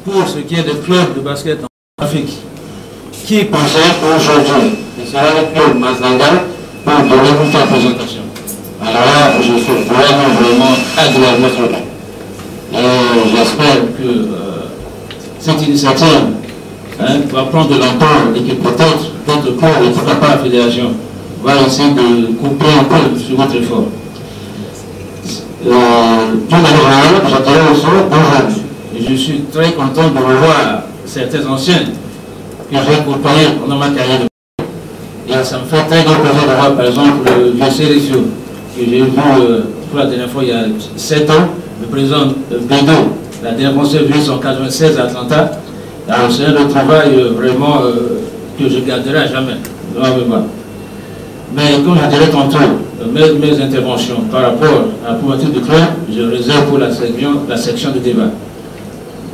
pour ce qui est des clubs de basket en Afrique, qui possède aujourd'hui, et c'est le club Mazanga, pour donner une représentation. Alors là, je suis vraiment agréablement surpris. Et j'espère que cette initiative va prendre de l'ampleur et que peut-être d'autres clubs, et pourquoi pas la fédération, va essayer de couper un peu sur votre effort. D'une manière générale, j'attends aussi aujourd'hui. Et je suis très content de revoir certains anciens que j'ai accompagnés pendant ma carrière. Et ça me fait très grand plaisir de voir par exemple le vieux Célesio, que j'ai vu pour la dernière fois il y a 7 ans, le président Bédo. La dernière fois, on s'est vu en 1996 à Atlanta. Alors c'est un travail vraiment que je garderai à jamais dans ma mémoire. Mais comme je dirais tantôt, mes interventions par rapport à la problématique du club, je réserve pour la section de débat.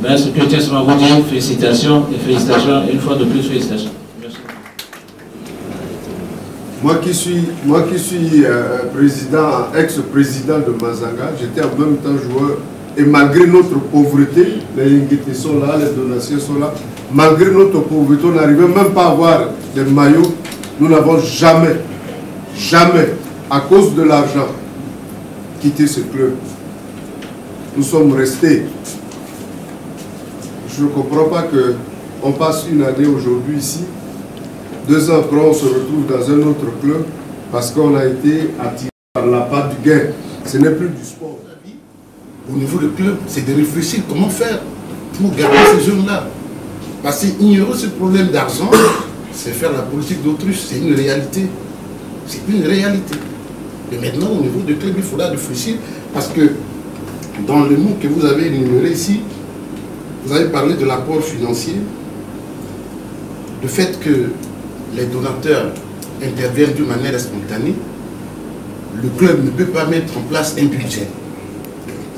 Mais ce que je tiens à vous dire, félicitations, et une fois de plus, félicitations. Merci. Moi qui suis président, ex-président de Mazanga, j'étais en même temps joueur, et malgré notre pauvreté, les Ingétés sont là, les donations sont là, malgré notre pauvreté, on n'arrivait même pas à avoir des maillots, nous n'avons jamais, à cause de l'argent, quitté ce club. Nous sommes restés. Je ne comprends pas qu'on passe une année aujourd'hui ici, 2 ans après on se retrouve dans un autre club parce qu'on a été attiré par la part du gain. Ce n'est plus du sport. Au niveau du club, c'est de réfléchir comment faire pour garder ces jeunes-là. Parce qu'ignorer ce problème d'argent, c'est faire la politique d'autruche, c'est une réalité. C'est une réalité. Et maintenant, au niveau du club, il faudra réfléchir parce que dans le mot que vous avez énuméré ici, vous avez parlé de l'apport financier, le fait que les donateurs interviennent d'une manière spontanée, le club ne peut pas mettre en place un budget.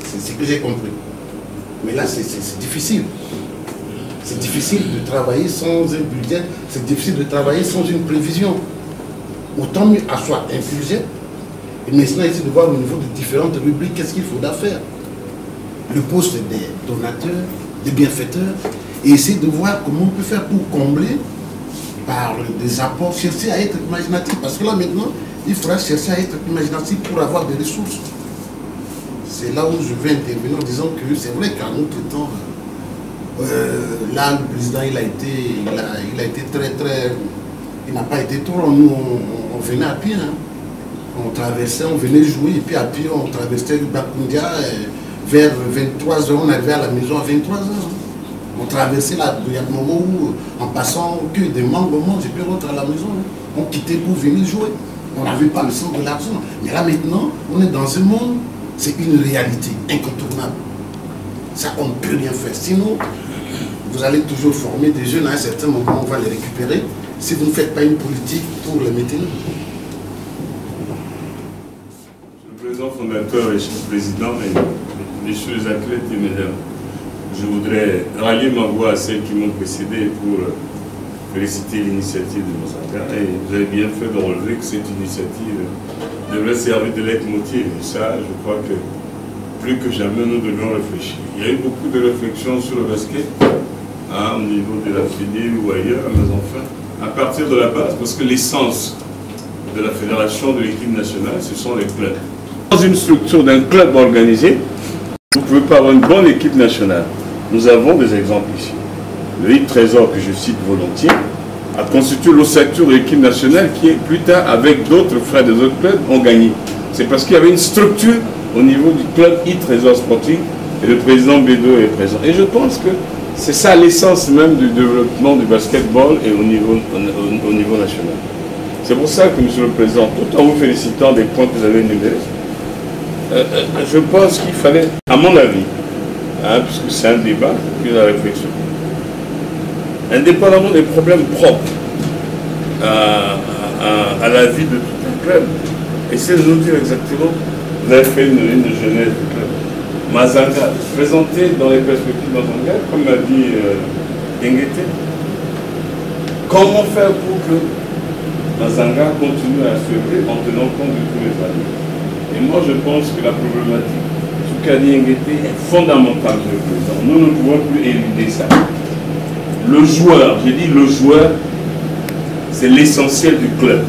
C'est ce que j'ai compris. Mais là, c'est difficile. C'est difficile de travailler sans un budget, c'est difficile de travailler sans une prévision. Autant mieux asseoir un budget, et maintenant essayer de voir au niveau de différentes rubriques qu'est-ce qu'il faudra faire. Le poste des donateurs, des bienfaiteurs, et essayer de voir comment on peut faire pour combler par des apports, chercher à être imaginatif. Parce que là maintenant, il faudra chercher à être imaginatif pour avoir des ressources. C'est là où je vais intervenir en disant que c'est vrai qu'à notre temps, là le président il a été très, il n'a pas été trop, nous on venait à pied, hein. On traversait, on venait jouer, et puis à pied on traversait le Bakundia, vers 23h, on arrivait à la maison à 23h. On traversait là, il y a un moment où, en passant que des membres, je peux rentrer à la maison, on quittait pour venir jouer. On n'avait pas le sens de l'argent. Mais là maintenant, on est dans un monde, c'est une réalité incontournable. Ça, on ne peut rien faire. Sinon, vous allez toujours former des jeunes, à un certain moment, on va les récupérer, si vous ne faites pas une politique pour les maintenir. Le président fondateur et chef président, et messieurs les athlètes et mesdames, je voudrais rallier ma voix à celles qui m'ont précédé pour féliciter l'initiative de Mazanga. Et vous avez bien fait de relever que cette initiative devrait servir de leitmotiv. Et ça, je crois que plus que jamais, nous devons réfléchir. Il y a eu beaucoup de réflexions sur le basket, au niveau de la Fédé ou ailleurs, mais enfin, à partir de la base, parce que l'essence de la fédération de l'équipe nationale, ce sont les clubs. Dans une structure d'un club organisé, vous ne pouvez pas avoir une bonne équipe nationale. Nous avons des exemples ici. Le HIT Trésor, que je cite volontiers, a constitué l'ossature de l'équipe nationale qui, plus tard, avec d'autres frères des autres clubs, ont gagné. C'est parce qu'il y avait une structure au niveau du club HIT Trésor Sportif et le président Bédo est présent. Et je pense que c'est ça l'essence même du développement du basketball et au niveau national. C'est pour ça que, Monsieur le Président, tout en vous félicitant des points que vous avez énumérés, je pense qu'il fallait, à mon avis, puisque c'est un débat, une réflexion, indépendamment des problèmes propres à la vie de tout un club, essayez de nous dire exactement, vous avez fait une genèse du club. Mazanga, présenté dans les perspectives Mazanga, comme l'a dit Ingété, comment faire pour que Mazanga continue à se en tenant compte de tous les années. Et moi, je pense que la problématique, Kadiengete est fondamental, Monsieur le Président. Nous ne pouvons plus éluder ça. Le joueur, j'ai dit le joueur, c'est l'essentiel du club.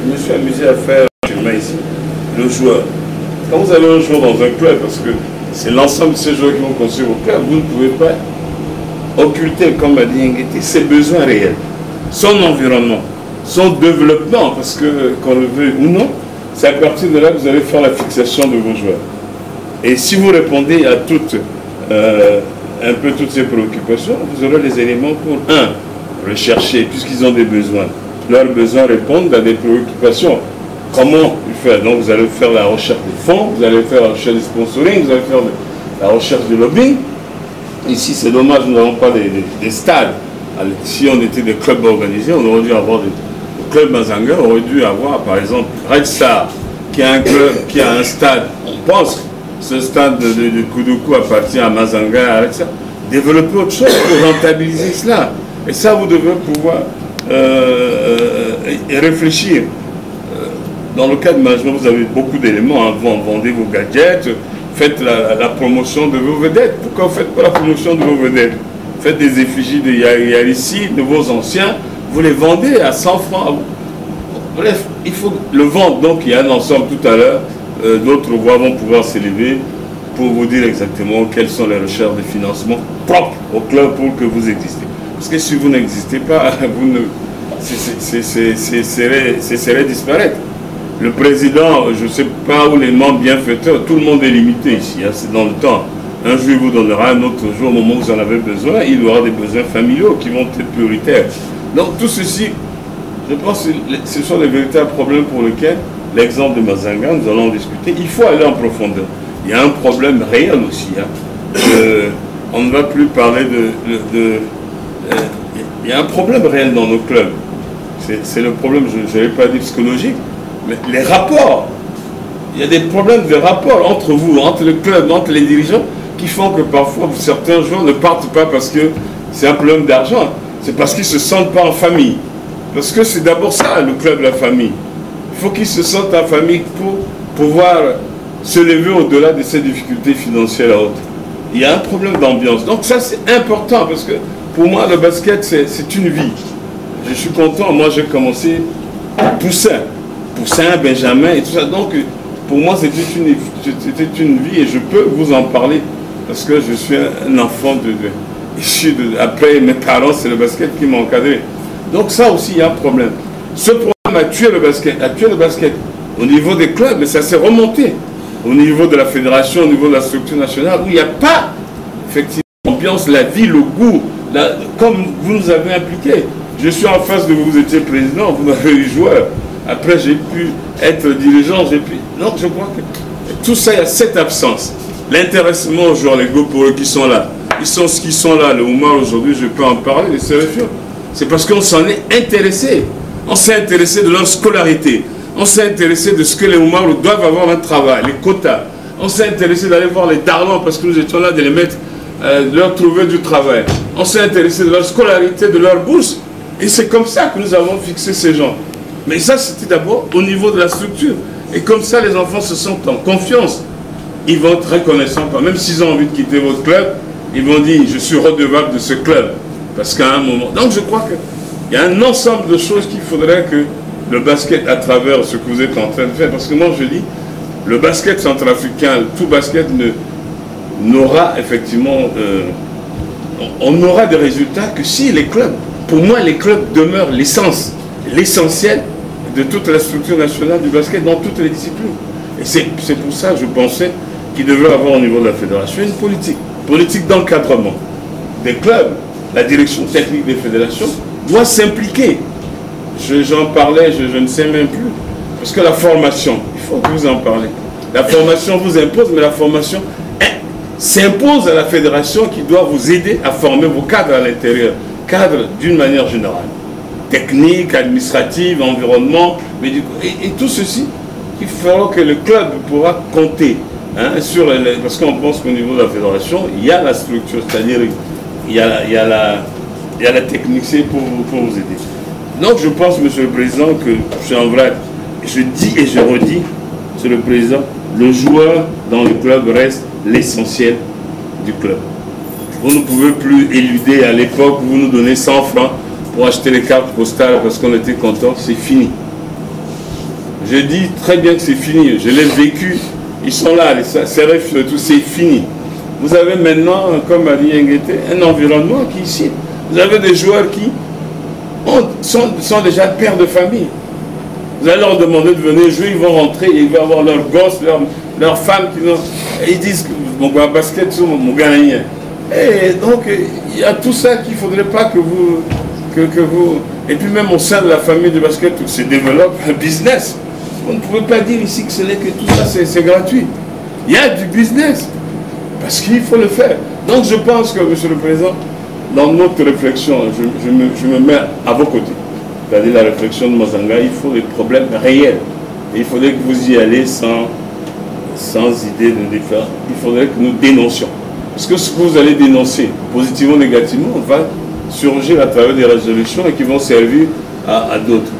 Je me suis amusé à faire un chemin ici. Le joueur. Quand vous avez un joueur dans un club, parce que c'est l'ensemble de ces joueurs qui vont construire au club, vous ne pouvez pas occulter, comme a dit Nguete, ses besoins réels, son environnement, son développement, parce que, qu'on le veuille ou non, c'est à partir de là que vous allez faire la fixation de vos joueurs. Et si vous répondez à toutes, un peu toutes ces préoccupations, vous aurez les éléments pour, rechercher, puisqu'ils ont des besoins. Leurs besoins répondent à des préoccupations. Comment faire? Donc vous allez faire la recherche des fonds, vous allez faire la recherche du sponsoring, vous allez faire la recherche du lobbying. Ici, c'est dommage, nous n'avons pas des stades. Si on était des clubs organisés, on aurait dû avoir des... Le club Mazanga aurait dû avoir, par exemple, Red Star, qui a un club, qui a un stade. On pense que ce stade de Koudoukou appartient à Mazanga, à Red Star. Développer autre chose pour rentabiliser cela. Et ça, vous devez pouvoir réfléchir. Dans le cas de management, vous avez beaucoup d'éléments. Hein. Vous vendez vos gadgets, faites la promotion de vos vedettes. Pourquoi vous ne faites pas la promotion de vos vedettes? Faites des effigies de Yarissi, de vos anciens, vous les vendez à 100 francs. Bref, il faut le vendre. Donc il y a un ensemble tout à l'heure. D'autres voix vont pouvoir s'élever pour vous dire exactement quelles sont les recherches de financement propres au club pour que vous existez. Parce que si vous n'existez pas, vous ne... ce serait disparaître. Le président, je ne sais pas où les membres bienfaiteurs, tout le monde est limité ici, hein, c'est dans le temps. Un jour, il vous donnera, un autre jour, au moment où vous en avez besoin, il aura des besoins familiaux qui vont être prioritaires. Donc tout ceci, je pense que ce sont les véritables problèmes pour lesquels, l'exemple de Mazanga, nous allons en discuter. Il faut aller en profondeur. Il y a un problème réel aussi. Hein. On ne va plus parler il y a un problème réel dans nos clubs. C'est le problème, je ne vais pas dire psychologique, mais les rapports. Il y a des problèmes de rapport entre vous, entre le club, entre les dirigeants, qui font que parfois certains joueurs ne partent pas parce que c'est un problème d'argent. C'est parce qu'ils ne se sentent pas en famille. Parce que c'est d'abord ça, le club, la famille. Il faut qu'ils se sentent en famille pour pouvoir se lever au-delà de ces difficultés financières à autres. Il y a un problème d'ambiance. Donc ça, c'est important parce que pour moi, le basket, c'est une vie. Je suis content. Moi, j'ai commencé Poussin, Benjamin et tout ça. Donc, pour moi, c'était une vie et je peux vous en parler parce que je suis un enfant après mes parents, c'est le basket qui m'a encadré. Donc ça aussi, il y a un problème. Ce problème a tué le basket au niveau des clubs, mais ça s'est remonté au niveau de la fédération, au niveau de la structure nationale, où il n'y a pas, effectivement, l'ambiance, la vie, le goût, comme vous nous avez impliqués. Je suis en face de vous, vous étiez président, vous avez eu joueur. Après, j'ai pu être dirigeant, Donc, je crois que tout ça, il y a cette absence. L'intéressement aux joueurs, les go pour eux qui sont là. Ils sont ce qu'ils sont là. Le Oumar, aujourd'hui, je peux en parler, les sélections. C'est parce qu'on s'en est intéressé. On s'est intéressé de leur scolarité. On s'est intéressé de ce que les Oumar doivent avoir un travail, les quotas. On s'est intéressé d'aller voir les Darlans parce que nous étions là, de les mettre, de leur trouver du travail. On s'est intéressé de leur scolarité, de leur bourse. Et c'est comme ça que nous avons fixé ces gens. Mais ça, c'était d'abord au niveau de la structure. Et comme ça, les enfants se sentent en confiance. Ils vont être reconnaissants. Même s'ils ont envie de quitter votre club, ils vont dire, je suis redevable de ce club. Parce qu'à un moment... Donc je crois qu'il y a un ensemble de choses qu'il faudrait que le basket, à travers ce que vous êtes en train de faire, parce que moi je dis, le basket centrafricain, tout basket n'aura effectivement... on n'aura des résultats que si les clubs, pour moi les clubs demeurent l'essentiel de toute la structure nationale du basket dans toutes les disciplines. Et c'est pour ça, je pensais, qu'il devrait avoir au niveau de la fédération une politique d'encadrement des clubs. La direction technique des fédérations doit s'impliquer. J'en parlais, je ne sais même plus. Parce que la formation, il faut que vous en parlez. La formation vous impose, mais la formation s'impose à la fédération qui doit vous aider à former vos cadres à l'intérieur. Cadres d'une manière générale. Technique, administrative, environnement, et tout ceci, il faudra que le club pourra compter parce qu'on pense qu'au niveau de la fédération, il y a la structure, c'est-à-dire il y a la technicité pour vous aider. Donc je pense, Monsieur le Président, que je dis et je redis, Monsieur le Président, le joueur dans le club reste l'essentiel du club. Vous ne pouvez plus éluder à l'époque, vous nous donnez 100 francs pour acheter les cartes postales parce qu'on était content, c'est fini. Je dis très bien que c'est fini, je l'ai vécu, ils sont là, les CRF et tout, c'est fini. Vous avez maintenant, comme a dit Nguete, un environnement qui est ici. Vous avez des joueurs qui sont déjà pères de famille. Vous allez leur demander de venir jouer, ils vont rentrer, ils vont avoir leurs gosses, leurs femmes qui vont... Et ils disent que mon basket, mon gagné. Et donc, il y a tout ça qu'il ne faudrait pas que vous... Et puis même au sein de la famille de basket, tout se développe un business. Vous ne pouvez pas dire ici que ce n'est que tout ça, c'est gratuit. Il y a du business. Parce qu'il faut le faire. Donc je pense que, Monsieur le Président, dans notre réflexion, je me mets à vos côtés. C'est-à-dire la réflexion de Mazanga, il faut des problèmes réels. Et il faudrait que vous y allez sans idée de défaire. Il faudrait que nous dénoncions. Parce que ce que vous allez dénoncer, positivement ou négativement, va surgir à travers des résolutions et qui vont servir à d'autres.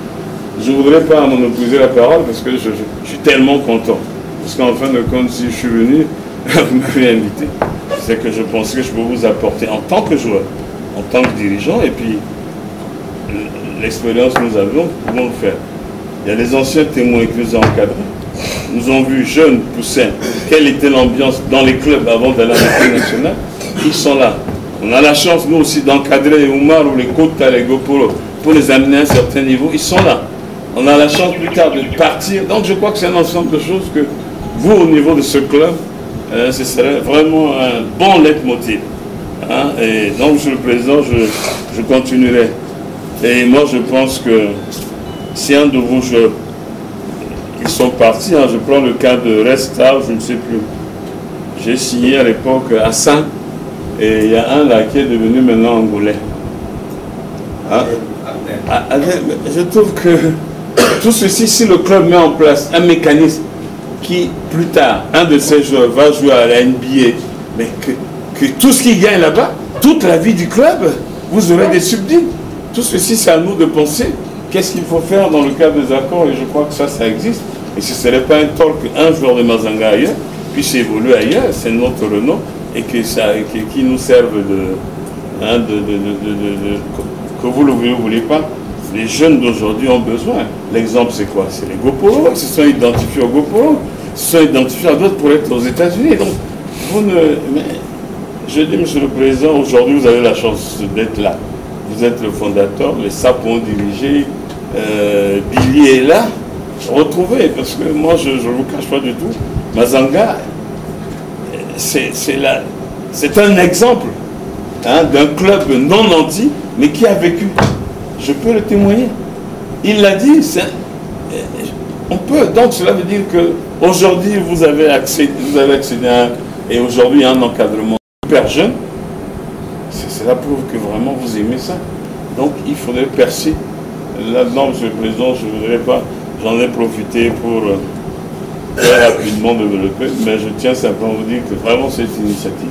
Je ne voudrais pas monopoliser la parole parce que je suis tellement content. Parce qu'en fin de compte, si je suis venu, vous m'avez invité. C'est que je pensais que je peux vous apporter en tant que joueur, en tant que dirigeant, et puis l'expérience que nous avons, nous pouvons le faire. Il y a des anciens témoins qui nous ont encadrés. Nous ont vu jeunes poussins, quelle était l'ambiance dans les clubs avant d'aller à l'équipe nationale. Ils sont là. On a la chance, nous aussi, d'encadrer les Oumar ou les Kota, les Goporo, pour les amener à un certain niveau. Ils sont là. On a la chance plus tard de partir. Donc je crois que c'est un ensemble de choses que vous, au niveau de ce club, ce serait vraiment un bon leitmotiv. Hein? Et donc, Monsieur le Président, je continuerai. Et moi, je pense que si un de vos joueurs, ils sont partis, hein, je prends le cas de Resta, je ne sais plus. J'ai signé à l'époque à Saint, et il y a un là qui est devenu maintenant angolais. Hein? Je trouve que tout ceci, si le club met en place un mécanisme qui, plus tard, un de ces joueurs va jouer à la NBA, mais que tout ce qu'il gagne là-bas, toute la vie du club, vous aurez des subsides. Tout ceci, c'est à nous de penser qu'est-ce qu'il faut faire dans le cadre des accords, et je crois que ça existe. Et ce ne serait pas un tort qu'un joueur de Mazanga ailleurs puisse évoluer ailleurs, c'est notre renom, et qui nous serve que vous le voulez ou vous ne voulez pas. Les jeunes d'aujourd'hui ont besoin. L'exemple, c'est quoi? C'est les Goporo. Ils se sont identifiés aux Goporo. Ils se sont identifiés à d'autres pour être aux États-Unis. Donc, je dis, Monsieur le Président, aujourd'hui, vous avez la chance d'être là. Vous êtes le fondateur, les SAP ont dirigé, Billy est là. Retrouvez, parce que moi, je ne vous cache pas du tout, Mazanga, c'est un exemple, hein, d'un club non nanti, mais qui a vécu. Je peux le témoigner. Il l'a dit, on peut. Donc cela veut dire qu'aujourd'hui, vous avez accédé à et aujourd'hui, il y a un encadrement super jeune. Cela prouve que vraiment vous aimez ça. Donc il faudrait percer. Là-dedans, Monsieur le Président, je ne voudrais pas, j'en ai profité pour très rapidement développer, mais je tiens simplement à vous dire que vraiment cette initiative,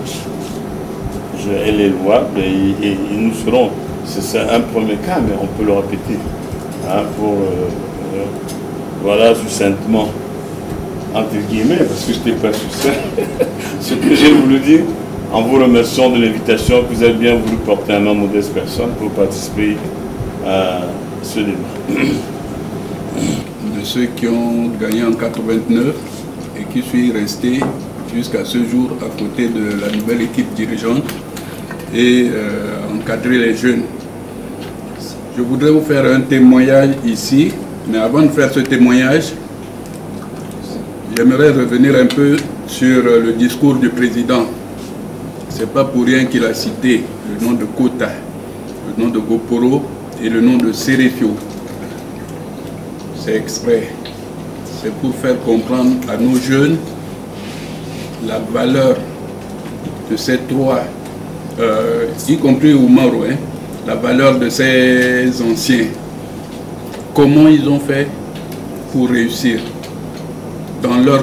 elle est louable et nous serons. C'est un premier cas, mais on peut le répéter, hein, pour, voilà, succinctement, entre guillemets, parce que je n'étais pas succinct, ce que j'ai voulu dire, en vous remerciant de l'invitation que vous avez bien voulu porter à ma modeste personne pour participer à ce débat. De ceux qui ont gagné en 89 et qui suis resté jusqu'à ce jour à côté de la nouvelle équipe dirigeante et encadrer les jeunes. Je voudrais vous faire un témoignage ici, mais avant de faire ce témoignage, j'aimerais revenir un peu sur le discours du président. Ce n'est pas pour rien qu'il a cité le nom de Kota, le nom de Goporo et le nom de Serefio. C'est exprès. C'est pour faire comprendre à nos jeunes la valeur de ces trois, y compris Oumarou, hein, la valeur de ces anciens. Comment ils ont fait pour réussir dans leur